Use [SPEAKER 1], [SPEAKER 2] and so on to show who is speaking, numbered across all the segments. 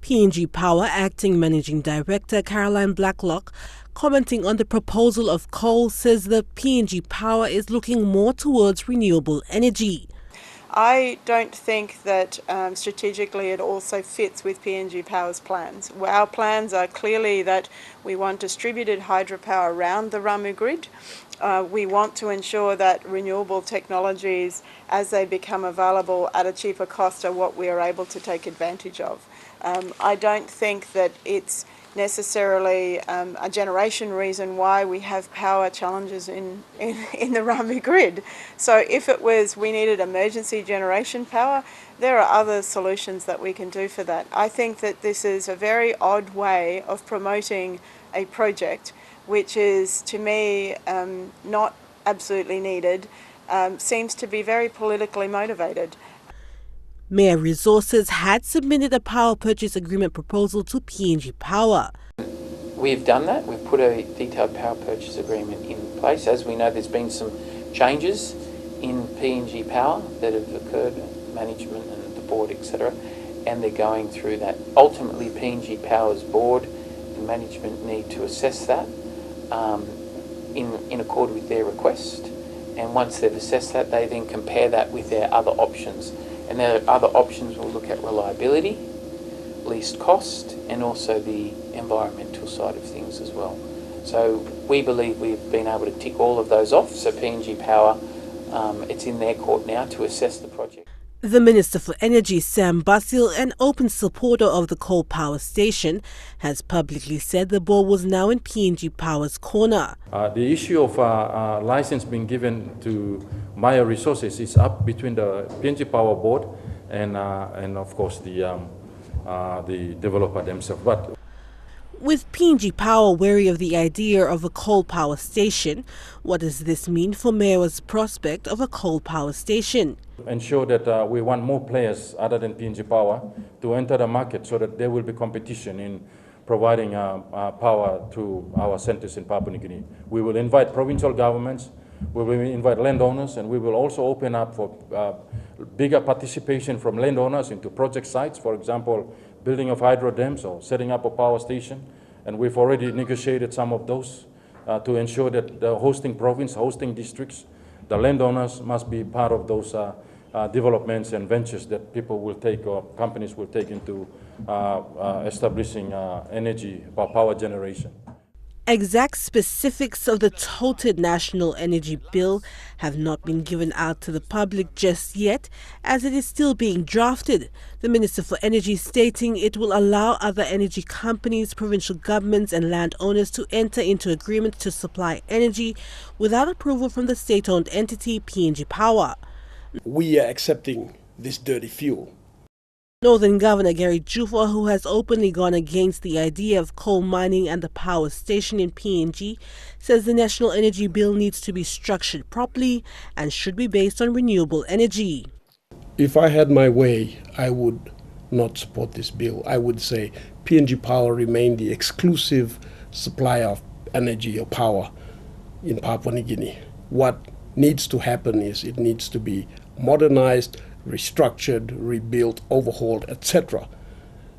[SPEAKER 1] PNG Power Acting Managing Director Caroline Blacklock, commenting on the proposal of coal, says the PNG Power is looking more towards renewable energy.
[SPEAKER 2] I don't think that strategically it also fits with PNG Power's plans. Our plans are clearly that we want distributed hydropower around the Ramu grid. We want to ensure that renewable technologies, as they become available at a cheaper cost, are what we are able to take advantage of. I don't think that it's necessarily a generation reason why we have power challenges in the Ramu grid. So if it was we needed emergency generation power, there are other solutions that we can do for that. I think that this is a very odd way of promoting a project which is, to me, not absolutely needed, seems to be very politically motivated.
[SPEAKER 1] Mayur Resources had submitted a power purchase agreement proposal to PNG Power.
[SPEAKER 3] We've done that. We've put a detailed power purchase agreement in place. As we know, there's been some changes in PNG Power that have occurred, management and the board, etc., and they're going through that. Ultimately, PNG Power's board and management need to assess that in accord with their request, and once they've assessed that, they then compare that with their other options. And their other options will look at reliability, least cost, and also the environmental side of things as well. So we believe we've been able to tick all of those off. So PNG Power, it's in their court now to assess the project.
[SPEAKER 1] The Minister for Energy, Sam Basil, an open supporter of the coal power station, has publicly said the ball was now in PNG Power's corner.
[SPEAKER 4] The issue of license being given to Mayur Resources is up between the PNG Power Board and of course the developer themselves. But
[SPEAKER 1] with PNG Power wary of the idea of a coal power station, what does this mean for Mayur's prospect of a coal power station?
[SPEAKER 4] Ensure that we want more players other than PNG Power to enter the market so that there will be competition in providing power to our centers in Papua New Guinea. We will invite provincial governments, we will invite landowners, and we will also open up for bigger participation from landowners into project sites, for example, building of hydro dams or setting up a power station. And we've already negotiated some of those to ensure that the hosting province, hosting districts, the landowners must be part of those developments and ventures that people will take or companies will take into establishing energy or power generation.
[SPEAKER 1] Exact specifics of the touted National Energy Bill have not been given out to the public just yet, as it is still being drafted. The Minister for Energy stating it will allow other energy companies, provincial governments and landowners to enter into agreements to supply energy without approval from the state-owned entity PNG Power.
[SPEAKER 5] We are accepting this dirty fuel.
[SPEAKER 1] Northern Governor Gary Juffa, who has openly gone against the idea of coal mining and the power station in PNG, says the National Energy Bill needs to be structured properly and should be based on renewable energy.
[SPEAKER 5] If I had my way, I would not support this bill. I would say PNG Power remain the exclusive supplier of energy or power in Papua New Guinea. What needs to happen is it needs to be modernized, restructured, rebuilt, overhauled, etc.,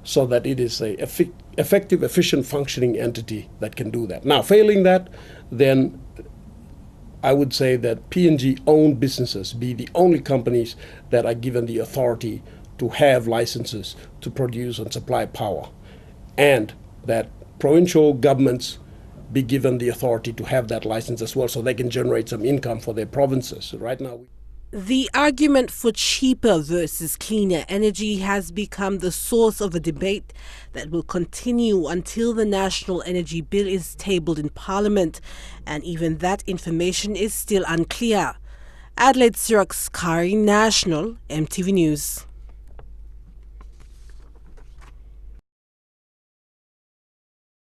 [SPEAKER 5] so that it is a effective, efficient, functioning entity that can do that. Now, failing that, then I would say that PNG-owned businesses be the only companies that are given the authority to have licenses to produce and supply power, and that provincial governments be given the authority to have that license as well, so they can generate some income for their provinces. Right now,
[SPEAKER 1] the argument for cheaper versus cleaner energy has become the source of a debate that will continue until the National Energy Bill is tabled in Parliament, and even that information is still unclear. Adelaide Siraks Kari, National, MTV News.